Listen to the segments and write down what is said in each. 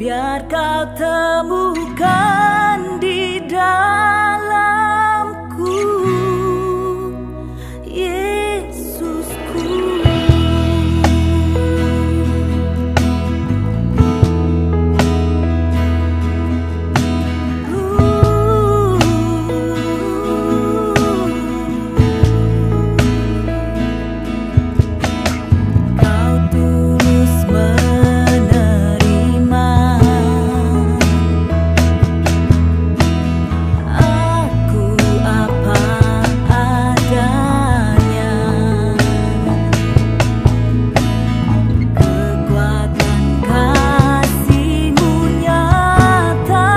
biar kau temukan di dalamku, Yesusku. Kau tulus menerima aku apa adanya. Kekuatan kasih-Mu nyata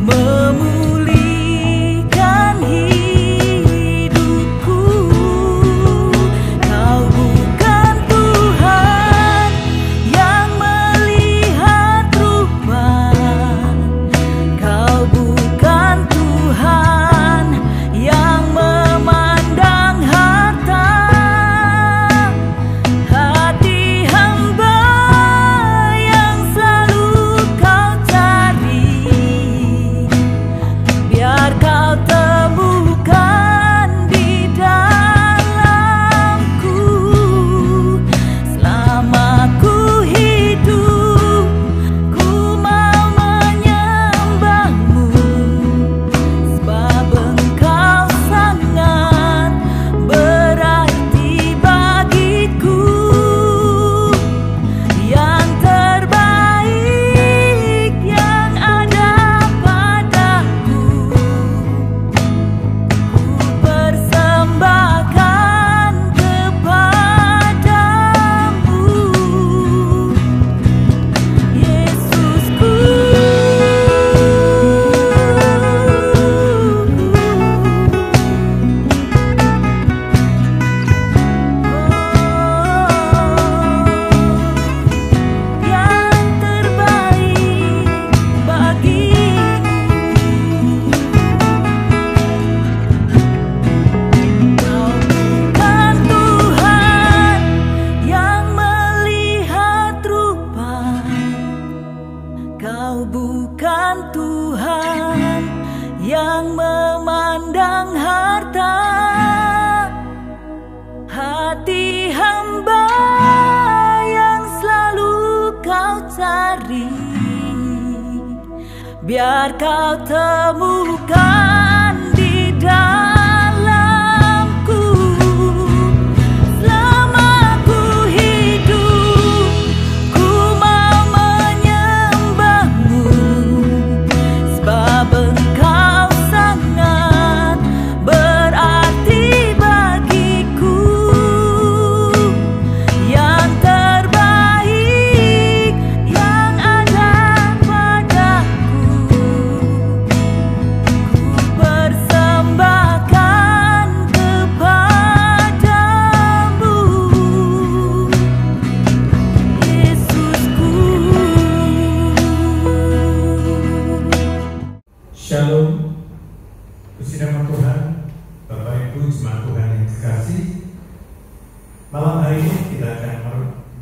memulihkan hidupku. Kau bukan Tuhan yang melihat rupa, Kau bukan Tuhan yang memandang harta. Hati hamba yang selalu Kau cari, biar Kau temukan di dalamku. Selama ku hidup, ku mau menyembah-Mu, sebab Engkau sangat berarti bagiku. Yang terbaik yang ada padaku, ku persembahkan kepadamu, Yesusku. Yang terbaik bagimu. Kau bukan Tuhan yang melihat rupa, Kau bukan Tuhan yang memandang harta. Hati hamba yang selalu Kau cari, biar Kau temukan di dalamku. Selama ku hidup, ku mau menyembah-Mu, sebab Engkau sangat berarti bagiku. Yang terbaik yang ada padaku, ku persembahkan kepadamu, Yesusku. Shalom, puji nama Tuhan, Bapak Ibu jemaat Tuhan yang dikasihi. Malam hari ini kita akan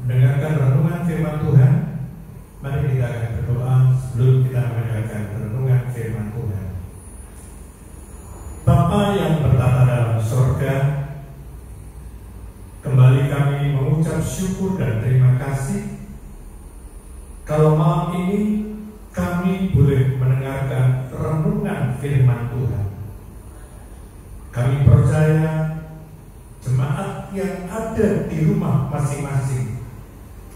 mendengarkan renungan firman Tuhan. Mari kita akan berdoa sebelum kita mendengarkan renungan firman Tuhan. Bapa yang bertata dalam surga, kembali kami mengucap syukur dan terima kasih kalau malam ini kami boleh mendengarkan renungan firman Tuhan. Kami percaya jemaat yang ada di rumah masing-masing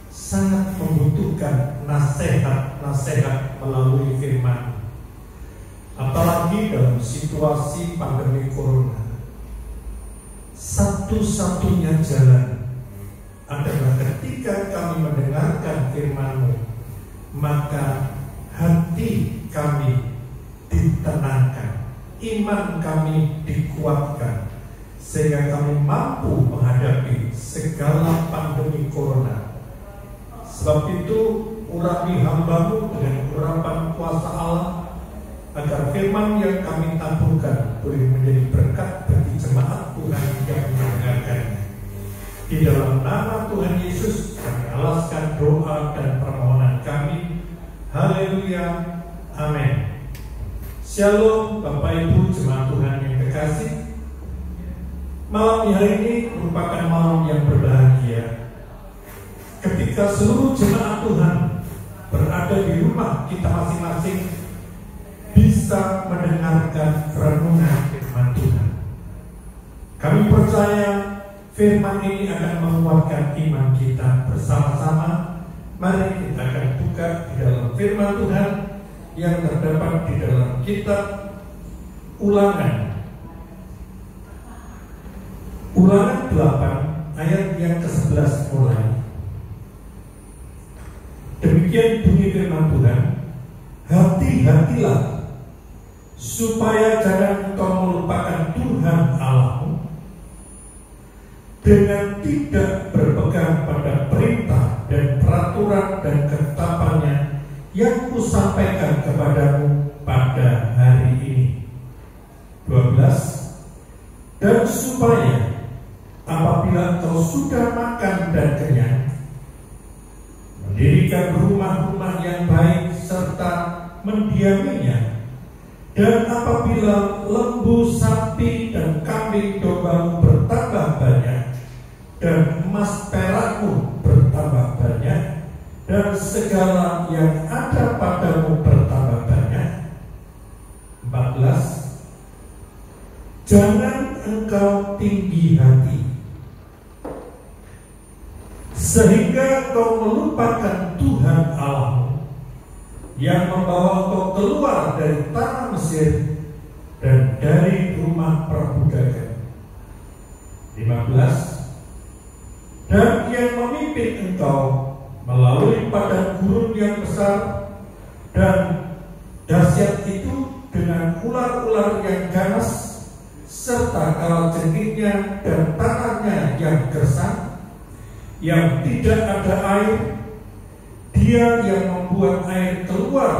sangat membutuhkan nasihat-nasihat melalui firman. Apalagi dalam situasi pandemi corona, satu-satunya jalan adalah ketika kami mendengarkan firman-Mu, maka hati kami ditenangkan, iman kami dikuatkan, sehingga kami mampu menghadapi segala pandemi corona. Sebab itu urapi hamba-Mu dengan urapan kuasa Allah, agar firman yang kami taburkan boleh menjadi berkat bagi jemaat Tuhan yang mendengarkannya. Di dalam nama Tuhan Yesus kami alaskan doa dan permohonan Shalom Bapak Ibu jemaat Tuhan yang kekasih. Malam hari ini merupakan malam yang berbahagia ketika seluruh jemaat Tuhan berada di rumah kita masing-masing bisa mendengarkan renungan firman Tuhan. Kami percaya firman ini akan menguatkan iman kita bersama-sama. Mari kita akan buka di dalam firman Tuhan yang terdapat di dalam kitab Ulangan 8 ayat yang ke-11 mulai. Demikian bunyi firman Tuhan, hati-hatilah supaya jangan engkau melupakan Tuhan Allahmu dengan tidak berpegang pada perintah dan peraturan dan ketetapannya yang kusampaikan kepadamu pada hari ini. 12. Dan supaya apabila engkau sudah makan dan kenyang, mendirikan rumah-rumah yang baik serta mendiaminya, dan apabila lembu, sapi, dan kambing dombamu bertambah banyak, dan emas perakmu bertambah banyak, dan segala yang ada padamu bertambah banyak. 14. Jangan engkau tinggi hati sehingga engkau melupakan Tuhan Allahmu yang membawa engkau keluar dari tanah Mesir dan dari rumah perbudakan. 15. Dan yang memimpin engkau melalui padang gurun yang besar dan dahsyat itu dengan ular-ular yang ganas serta kalajengkingnya dan tanahnya yang gersang, yang tidak ada air. Dia yang membuat air keluar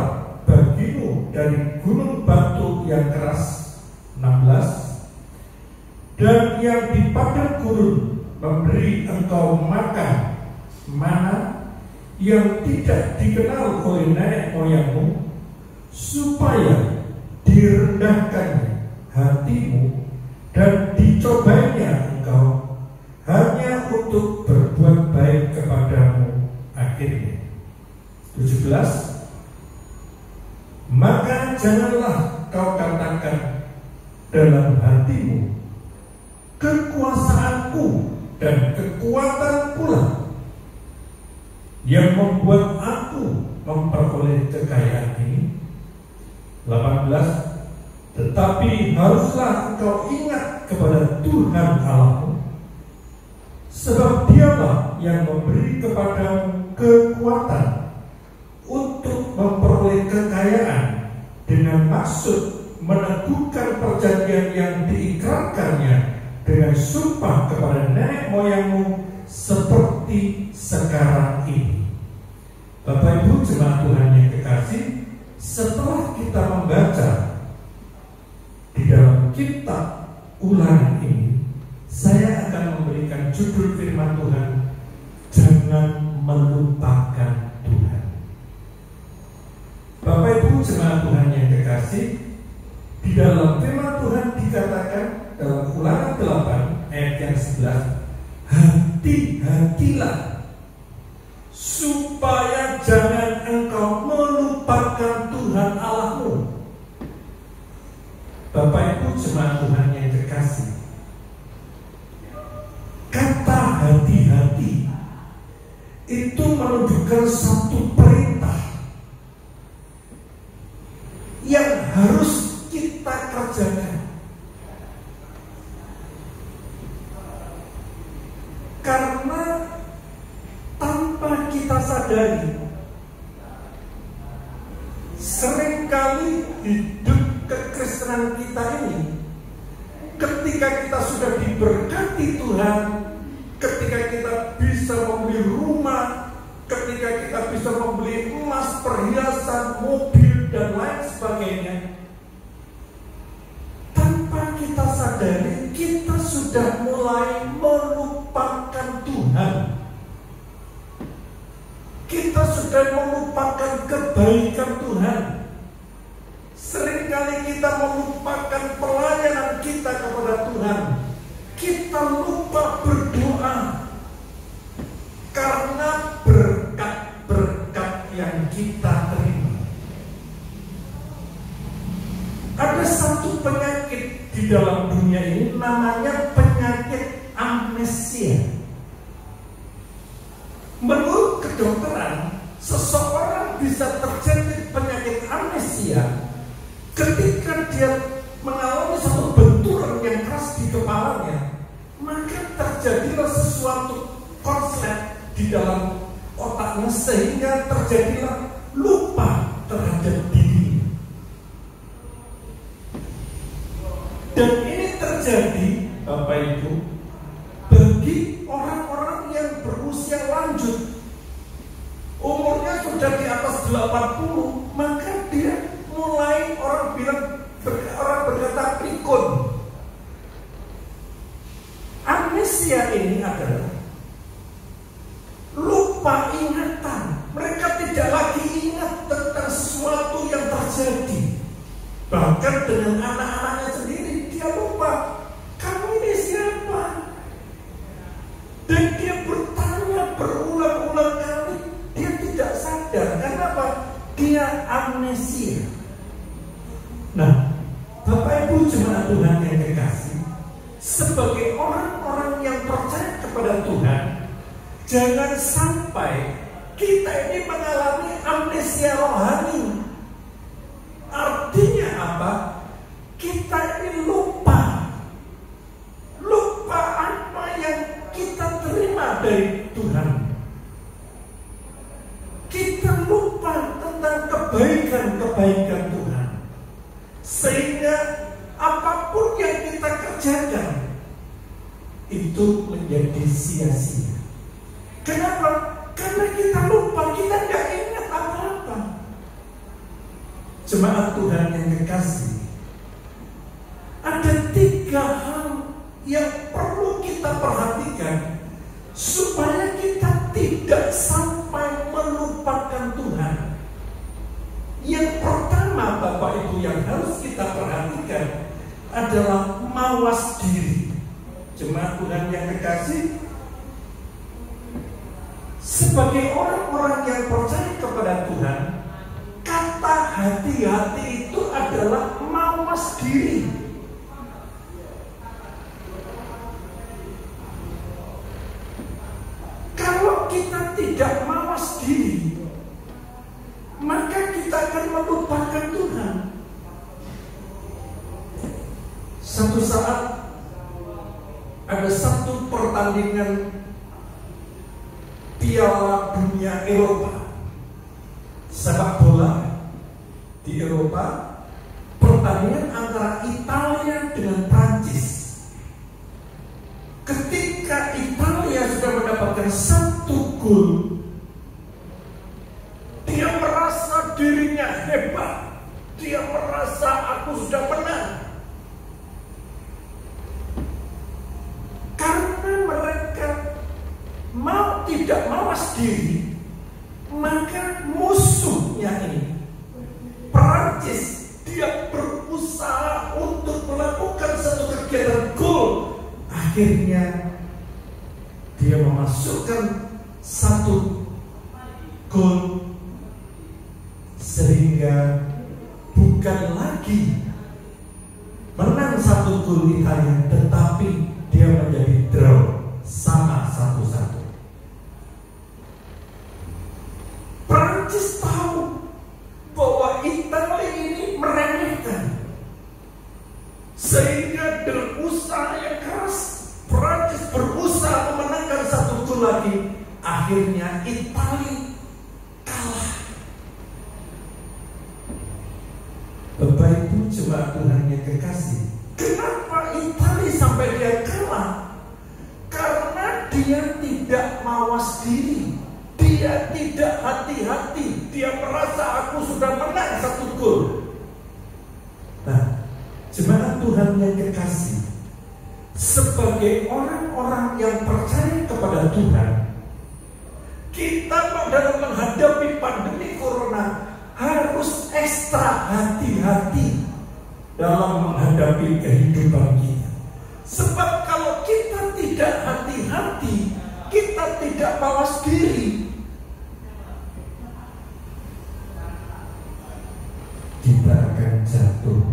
bagimu dari gunung batu yang keras. 16. Dan yang di padang gurun memberi engkau makan mana yang tidak dikenal oleh nenek moyangmu, supaya direndahkan hatimu dan dicobanya engkau hanya untuk berbuat baik kepadamu akhirnya. 17. Maka janganlah kau katakan dalam hatimu, kekuasaanku dan kekuatan pula yang membuat aku memperoleh kekayaan ini. 18. Tetapi haruslah engkau ingat kepada Tuhan Allahmu, sebab Dialah yang memberi kepadamu kekuatan untuk memperoleh kekayaan dengan maksud meneguhkan perjanjian yang diikrarkannya dengan sumpah kepada nenek moyangmu seperti sekarang ini. Bapak Ibu jemaat Tuhan yang kekasih, setelah kita membaca di dalam kitab Ulangan ini, saya akan memberikan judul firman Tuhan, jangan melupakan Tuhan. Bapak Ibu jemaat Tuhan yang kekasih, di dalam firman Tuhan dikatakan dalam Ulangan 8 ayat yang 11, hati-hatilah supaya jangan engkau melupakan Tuhan Allahmu. Bapak Ibu jemaat Tuhan yang kekasih, kata hati-hati itu menunjukkan satu perintah yang harus kita kerjakan. Karena tanpa kita sadari, seringkali hidup kekristenan kita ini, ketika kita sudah diberkati Tuhan, ketika kita bisa membeli rumah, ketika kita bisa membeli emas, perhiasan, mobil, dan lain sebagainya, tanpa kita sadari, kita sudah mulai melupakan Tuhan. Kita sudah melupakan kebaikan Tuhan. Seringkali satu penyakit di dalam dunia ini namanya penyakit amnesia. Menurut kedokteran, seseorang bisa terjadi penyakit amnesia ketika dia mengalami satu benturan yang keras di kepalanya, maka terjadilah sesuatu konslet di dalam otaknya sehingga terjadilah lupa terhadap diri. Dan ini terjadi, Bapak Ibu, bagi orang-orang yang berusia lanjut, umurnya sudah di atas 80, maka dia mulai orang berkata pikun. Amnesia ini adalah lupa ingatan. Mereka tidak lagi ingat tentang sesuatu yang terjadi. Bahkan dengan anak-anaknya sendiri dia lupa, kamu ini siapa? Dan dia bertanya berulang-ulang kali, dia tidak sadar. Kenapa? Dia amnesia. Nah, Bapak Ibu jemaat Tuhan yang kekasih, sebagai orang-orang yang percaya kepada Tuhan, jangan sampai kita ini mengalami amnesia rohani. Artinya apa? Kita ini lupa apa yang kita terima dari Tuhan. Kita lupa tentang kebaikan-kebaikan Tuhan, sehingga apapun yang kita kerjakan itu menjadi sia-sia. Kenapa? Karena kita lupa, kita nggak ingat apa-apa. Jemaat Tuhan yang kekasih, ada 3 hal yang perlu kita perhatikan supaya kita tidak sampai melupakan Tuhan. Yang pertama, Bapak Ibu, yang harus kita perhatikan adalah mawas diri. Jemaat Tuhan yang kekasih, sebagai orang-orang yang percaya kepada Tuhan, kata hati-hati itu adalah mawas diri. Kalau kita tidak mawas diri, maka kita akan melupakan Tuhan. Satu saat ada satu pertandingan Piala Dunia Eropa sepak bola di Eropa, pertandingan antara Italia dengan Prancis. Ketika Italia sudah mendapatkan 1 gol, dia merasa dirinya hebat, dia merasa aku sudah menang. Karena mereka tidak mawas diri, maka musuhnya ini, Prancis, dia berusaha untuk melakukan satu kegiatan gol. Akhirnya dia memasukkan 1 gol, sehingga bukan lagi menang 1 gol Italia, tetapi dia menjadi draw sama 1-1. Prancis tahu bahwa Italia ini meremehkan, sehingga berusaha yang keras. Prancis berusaha memenangkan 1 gol lagi. Akhirnya Italia kalah. Bapak Ibu jemaat Tuhan yang kekasih, kenapa Italia sampai dia kalah? Karena dia tidak mawas diri, dia tidak hati-hati, dia merasa aku sudah menang 1 gol. Nah, jemaat Tuhan yang kekasih, sebagai orang-orang yang percaya kepada Tuhan, kita dalam menghadapi pandemi corona harus ekstra hati-hati dalam menghadapi kehidupan kita. Sebab kalau kita tidak hati-hati, kita tidak mawas diri, kita akan jatuh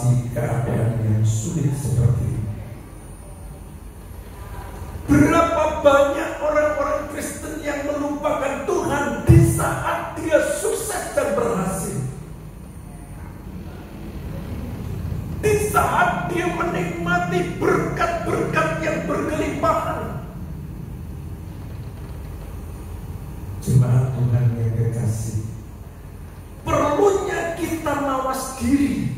situasi keadaan yang sulit seperti ini. Berapa banyak orang-orang Kristen yang melupakan Tuhan di saat dia sukses dan berhasil, di saat dia menikmati berkat-berkat yang berkelimpahan. Jemaat Tuhan yang kekasih, perlunya kita mawas diri,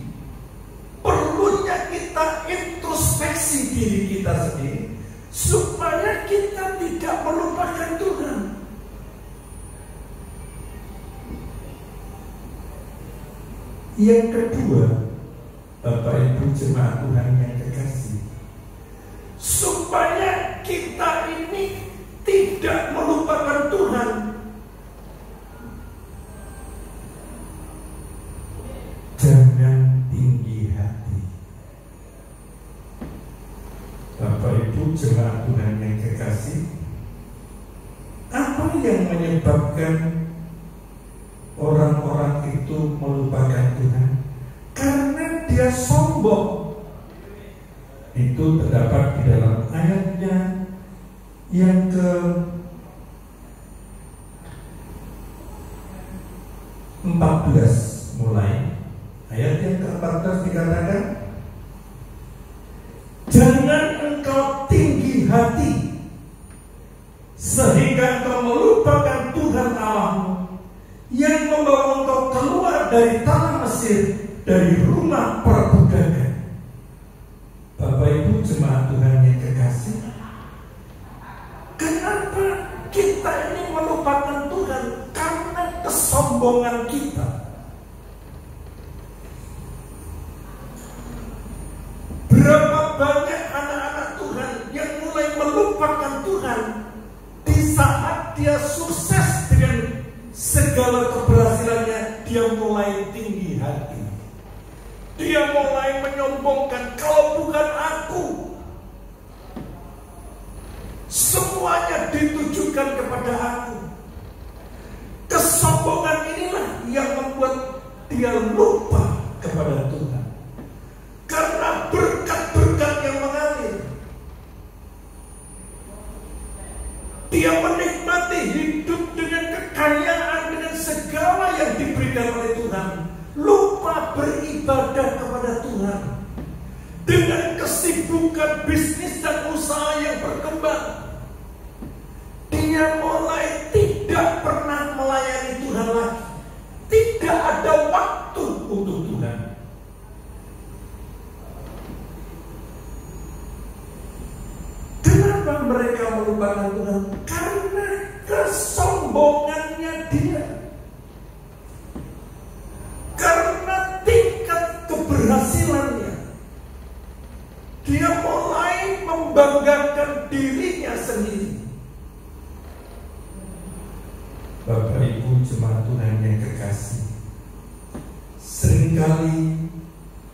perlunya kita introspeksi diri kita sendiri, supaya kita tidak melupakan Tuhan. Yang kedua, Bapak Ibu jemaat Tuhan yang kekasih, supaya kita ini tidak melupakan Tuhan, jangan tinggi hati. Bapak Ibu jemaat Tuhan yang kekasih, apa yang menyebabkan orang-orang itu melupakan Tuhan? Karena dia sombong. Itu terdapat di dalam ayatnya yang ke-14 mulai. Ayat yang ke-14 dikatakan, jangan engkau tinggi hati sehingga engkau melupakan Tuhan Allahmu yang membawa engkau keluar dari tanah Mesir, dari rumah perbudakan. Bapak Ibu jemaat Tuhan yang kekasih, kenapa kita ini melupakan Tuhan? Karena kesombongan kita. Berapa banyak anak-anak Tuhan yang mulai melupakan Tuhan di saat dia sukses dengan segala keberhasilannya. Dia mulai tinggi hati, dia mulai menyombongkan, kalau bukan aku, semuanya ditujukan kepada aku. Kesombongan inilah yang membuat dia lupa kepada Tuhan. Karena berkat-berkat yang mengalir, dia menikmati hidup dengan kekayaan, dengan segala yang diberikan oleh Tuhan, lupa beribadah kepada Tuhan. Dengan kesibukan bisnis dan usaha yang berkembang, dia mulai tidak pernah melayani Tuhan lagi. Tidak ada waktu untuk Tuhan. Kenapa mereka melupakan Tuhan? Karena kesombongannya dia. Karena tingkat keberhasilannya, dia mulai membanggakan dirinya sendiri. Bapak Ibu jemaat Tuhan yang kekasih, seringkali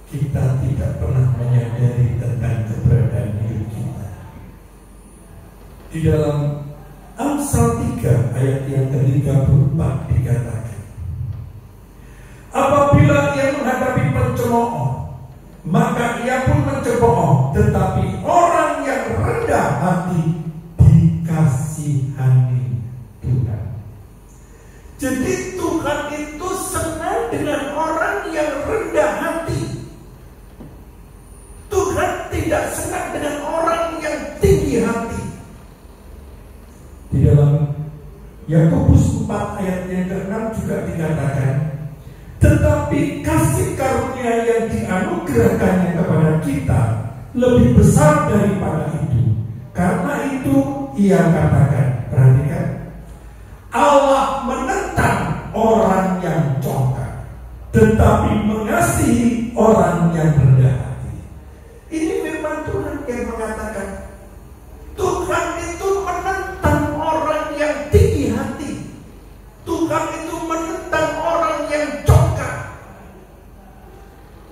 kita tidak pernah menyadari tentang keberadaan diri kita. Di dalam Amsal 3 ayat yang ke-34 dikatakan, apabila ia menghadapi pencemooh, maka ia pun mencemooh, tetapi orang yang rendah hati dikasihani Tuhan. Jadi Tuhan itu senang dengan orang yang rendah hati. Tuhan tidak senang dengan orang yang tinggi hati. Di dalam Yakobus 4 ayat yang ke-6 juga dikatakan, tetapi kasih karunia yang dianugerahkannya kepada kita lebih besar daripada itu. Karena itu ia katakan, perhatikan, Allah menentang orang yang congkak, tetapi mengasihi orang yang rendah hati. Ini firman Tuhan yang mengatakan, Tuhan itu menentang orang yang tinggi hati. Tuhan itu menentang orang yang congkak,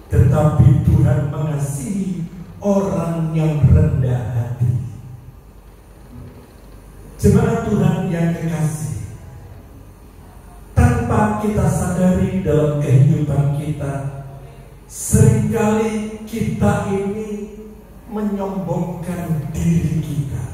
tetapi Tuhan mengasihi orang yang rendah hati. Jemaat Tuhan yang kekasih, tanpa kita sadari dalam kehidupan kita, Seringkali kita ini menyombongkan diri kita.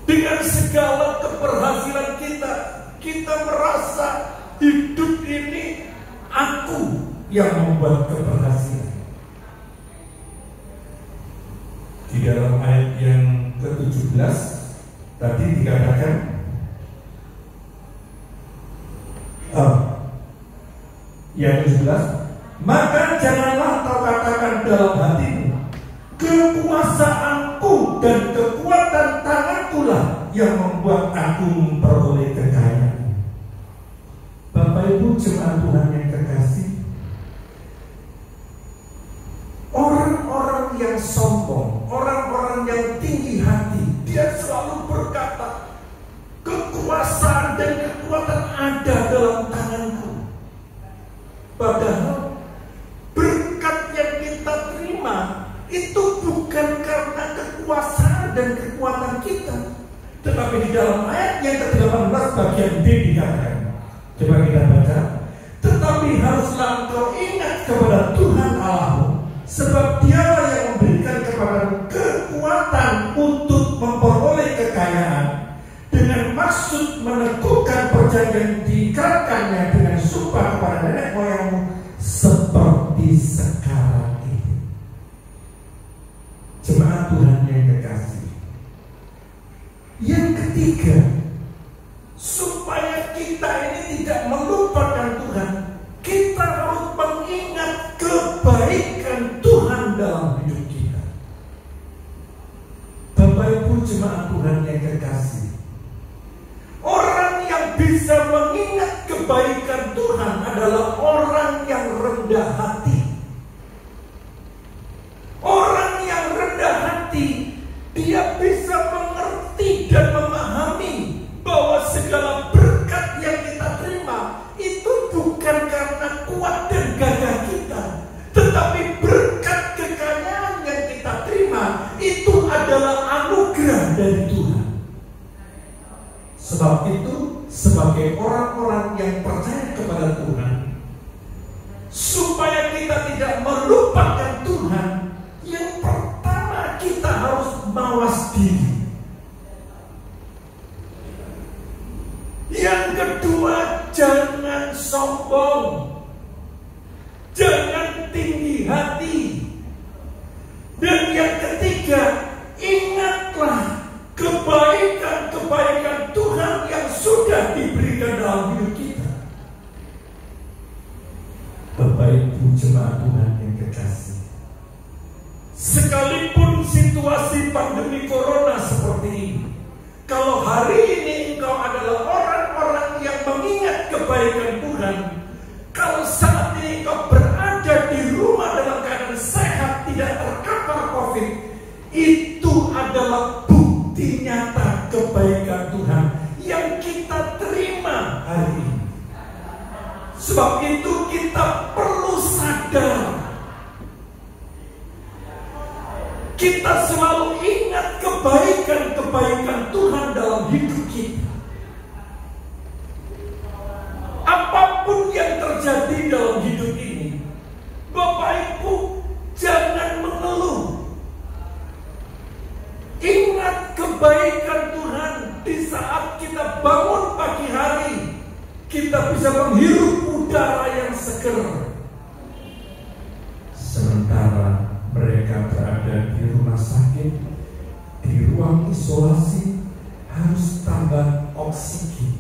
Dengan segala keberhasilan kita, kita merasa hidup ini aku yang membuat keberhasilan. Di dalam ayat yang ke-17 tadi dikatakan, yang ke-17, maka janganlah kau katakan dalam hatimu, kekuasaanku dan kekuatan tanganku lah yang membuat aku memperoleh kekayaan. Bapak Ibu jemaat Tuhan yang terkasih, orang-orang yang sombong, orang-orang yang tinggi hati, dia selalu berkata, kekuasaan dan kekuatan ada dalam tanganku. Padahal berkat yang kita terima itu bukan karena kekuasaan dan kekuatan kita, tetapi di dalam ayat yang ke-18 bagian B dikatakan, coba kita baca, tetapi haruslah engkau ingat kepada Tuhan Allahmu, sebab Dialah yang memberikan kepadamu kekuatan untuk memperoleh kekayaan, dengan maksud meneguhkan perjanjian diikatkannya dengan sumpah kepada nenek moyangmu seperti sekarang ini. Jemaat Tuhan yang kekasih, yang ketiga, supaya kita ini tidak melupakan Tuhan, kita harus mengingat kebaikan Tuhan dalam hidup kita. Bapak Ibu jemaat Tuhan yang kekasih, orang yang bisa mengingat kebaikan Tuhan adalah orang yang rendah hati. Orang yang rendah hati, dia bisa mengerti dan memahami bahwa segala berkat yang kita terima itu bukan karena kuat dan gagah kita, tetapi berkat kekayaan yang kita terima itu adalah anugerah dari Tuhan. Sebab itu, sebagai orang-orang yang percaya kepada Tuhan, supaya kita tidak melupakan Tuhan, yang pertama kita harus mawas diri. Yang kedua, jangan sombong, jangan tinggi hati. Dan yang ketiga, ingatlah kebaikan-kebaikan Tuhan yang sudah diberikan dalam hidup kita. Bapak Ibu jemaat Tuhan yang kekasih, sekalipun situasi pandemi corona seperti ini, kalau hari ini engkau adalah orang-orang yang mengingat kebaikan Tuhan, kalau saat ini engkau berada di rumah dalam keadaan sehat, tidak terkapar COVID, itu adalah bukti nyata kebaikan Tuhan yang kita terima hari ini. Sebab itu kita perlu sadar, kita selalu ingat kebaikan-kebaikan Tuhan dalam hidup kita. Apapun yang terjadi dalam hidup ini, Bapak Ibu jangan mengeluh. Ingat kebaikan Tuhan di saat kita bangun pagi hari, kita bisa menghirup udara yang seger. Sementara mereka berada di rumah sakit, di ruang isolasi, harus tambah oksigen.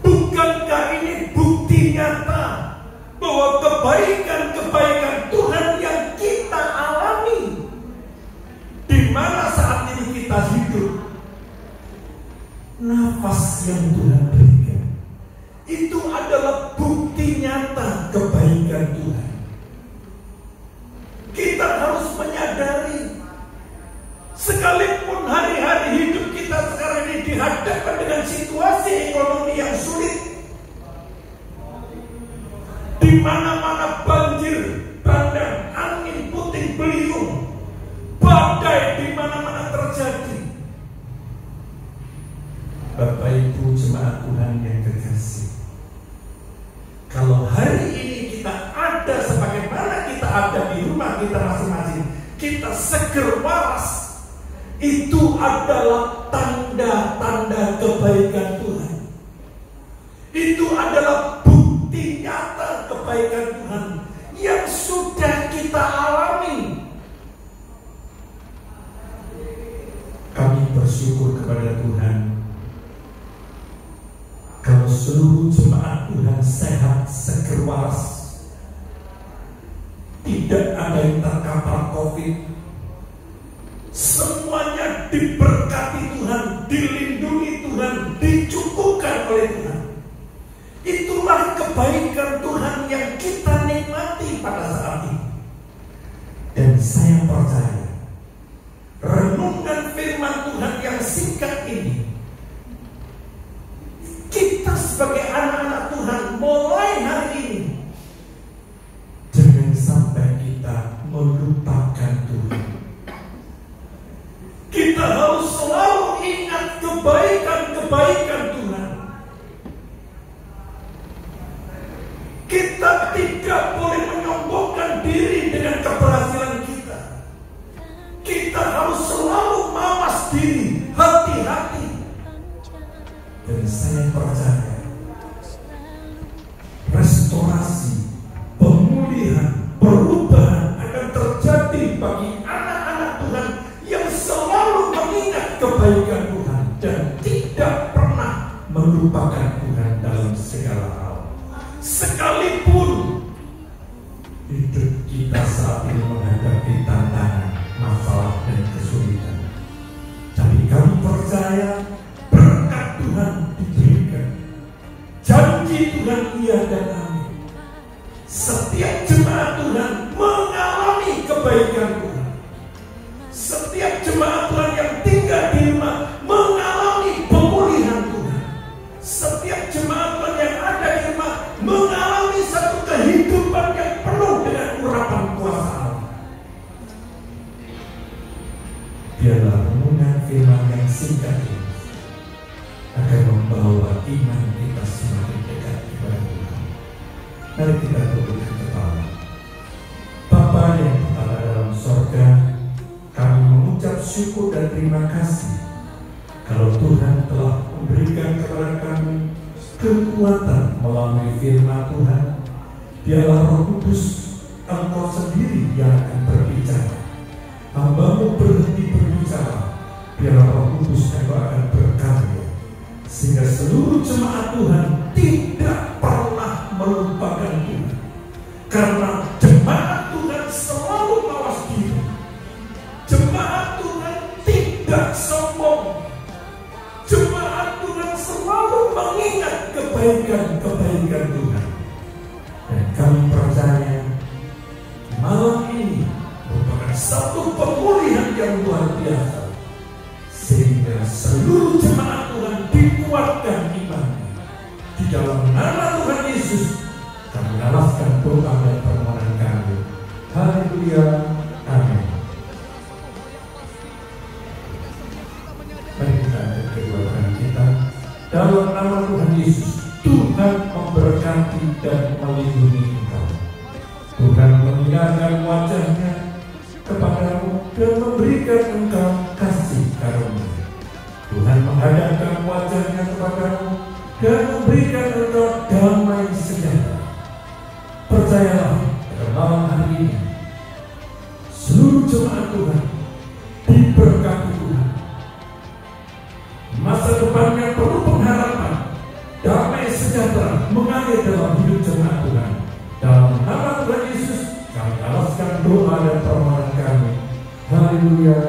Bukankah ini bukti nyata bahwa kebaikan-kebaikan Tuhan yang kita alami, di mana saat ini kita hidup, nafas yang Tuhan berikan, itu adalah bukti nyata kebaikan Tuhan. Kita harus menyadari, sekalipun hari-hari hidup kita sekarang ini dihadapkan dengan situasi ekonomi yang sulit, di mana-mana banjir, bandang, angin puting beliung, badai di mana-mana terjadi. Bapak Ibu jemaat Tuhan yang terkasih, kalau hari ini kita ada sebagaimana kita ada di rumah kita masing-masing, kita seger waras, itu adalah tanda-tanda kebaikan Tuhan. Itu adalah bukti nyata kebaikan Tuhan yang sudah kita alami. Kami bersyukur kepada Tuhan kalau seluruh jemaat Tuhan sehat, seger waras, tidak ada yang terkapar COVID, semuanya diberkati Tuhan, dilindungi Tuhan, dicukupkan oleh Tuhan. Itulah kebaikan Tuhan yang kita nikmati pada saat ini. Dan saya percaya renungan firman Tuhan yang singkat ini, kita sebagai anak-anak Tuhan mulai hari ini, jangan sampai kita melupakan Tuhan. Kita harus selalu ingat kebaikan-kebaikan Tuhan. Kita tidak boleh menyombongkan diri dengan keberhasilan kita. Kita harus selalu mawas diri, hati-hati. Dan saya percaya restorasi, pemulihan, perubahan akan terjadi bagi anak-anak Tuhan yang selalu mengingat kebaikan Tuhan dan tidak pernah melupakan Tuhan dalam segala hal. Sekalipun hidup kita saat ini menghadapi tantangan, masalah dan kesulitan, tapi kami percaya berkat Tuhan diberikan. Janji Tuhan iya dan amin. Setiap jemaat Tuhan mengalami kebaikan Tuhan. Setiap jemaat Tuhan yang tinggal di rumah mengalami pemulihan Tuhan. Setiap jemaat Tuhan yang ada di rumah mengalami satu kehidupan yang penuh dengan urapan kuasa Allah. Biarlah renungan firman yang singkat ini akan membawa iman kita semakin dekat kepada Tuhan. Mari kita tundukkan kepala. Bapa yang berada dalam sorga, kami mengucap syukur dan terima kasih kalau Tuhan telah memberikan kepada kami kekuatan melalui firman Tuhan. Biarlah Roh Kudus, Engkau sendiri yang akan berbicara. Hamba-Mu berhenti berbicara, biarlah Roh Kudus Engkau akan berkarya, sehingga seluruh jemaat Tuhan tidak pernah melupakan Tuhan. Karena jemaat Tuhan selalu mawas diri. Jemaat Tuhan tidak sombong. Jemaat Tuhan selalu mengingat kebaikan-kebaikan Tuhan. Dan kami percaya malam ini merupakan satu pemulihan yang luar biasa, sehingga seluruh jemaat Tuhan dikuatkan imannya. Di dalam nama Tuhan Yesus kami alaskan doa dan permohonan kami. Haleluya, amin. Mari kita angkat kedua tangan kita. Dalam nama Tuhan Yesus, Tuhan memberkati dan melindungi engkau. Tuhan menyinarkan wajahnya kepadamu dan memberikan engkau kasih karunia. Tuhan menghadapkan wajahnya kepadamu dan memberikan engkau damai sejahtera. Percayalah pada malam hari ini, seluruh jemaat Tuhan diberkati Tuhan. Masa depannya penuh pengharapan, damai sejahtera mengalir dalam hidup jemaat Tuhan. Dalam nama Tuhan Yesus, kami alaskan doa dan permohonan kami. Haleluya.